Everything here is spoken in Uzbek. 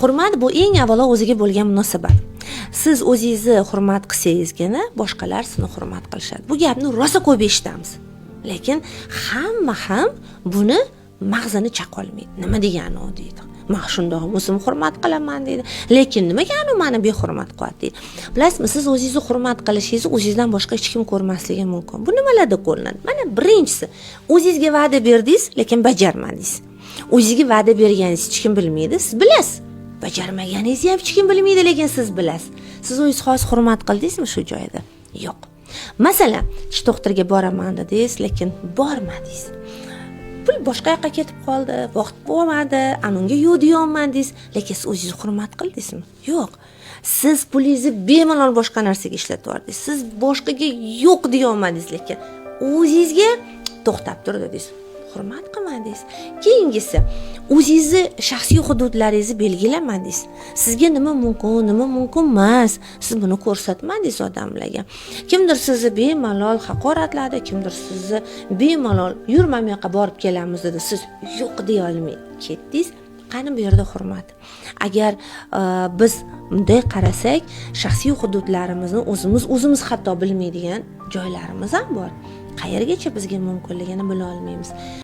hurmat bu eng avvalo o'ziga bo'lgan munosabat. Siz o'zingizni hurmat qilsangizgina boshqalar sizni hurmat qilishadi. Bu gapni rosa ko'p eshitamiz. Lekin hamma ham buni mag'zini chaqolmaydi. Nima degani u deydi. Men shundoq o'zim hurmat qilaman deydi. Lekin nimaga anu meni behurmat qilyapti deydi. Bilasizmi, siz o'zingizni hurmat qilishingizni o'zingizdan boshqa hech kim ko'rmasligi mumkin. Bu nimalarda ko'rinadi? Mana birinchisi, o'zingizga va'da berdingiz, lekin bajarmadingiz. O'zingizga va'da berganingizni hech kim bilmaydi, siz bilasiz. Bajarmaganingizni ham hech kim bilmaydi, lekin siz bilasiz. Siz o'zingiz hozir hurmat qildingizmi shu joyda? Yo'q. Masalan, tish doktoriga boraman dedingiz, lekin bormadingiz. Pul boshqa yoqqa ketib qoldi, vaqt bo'lmadi, anunga yo'q deyolmadingiz, lekin siz o'zingizni hurmat qildingizmi? Yo'q. Siz pulingizni bemalol boshqa narsaga ishlatib yubordingiz. Siz boshqaga yo'q deyolmadingiz, lekin o'zingizga to'xtab tur dedingiz. Hurmat qilmadingiz. Keyingisi, o'zingizni shaxsiy hududlaringizni belgilamadingiz. Sizga nima mumkin, nima mumkin emas, siz buni ko'rsatmadingiz odamlarga. Kimdir sizni bemalol haqoratladi, kimdir sizni bemalol yurma bu yoqqa borib kelamiz dedi. Siz yo'q deya olmay ketdingiz. Qani bu yerda hurmat? Agar biz bunday qarasak, shaxsiy hududlarimizni o'zimiz hatto bilmaydigan joylarimiz ham bor. Qayergacha bizga mumkinligini bila olmaymiz.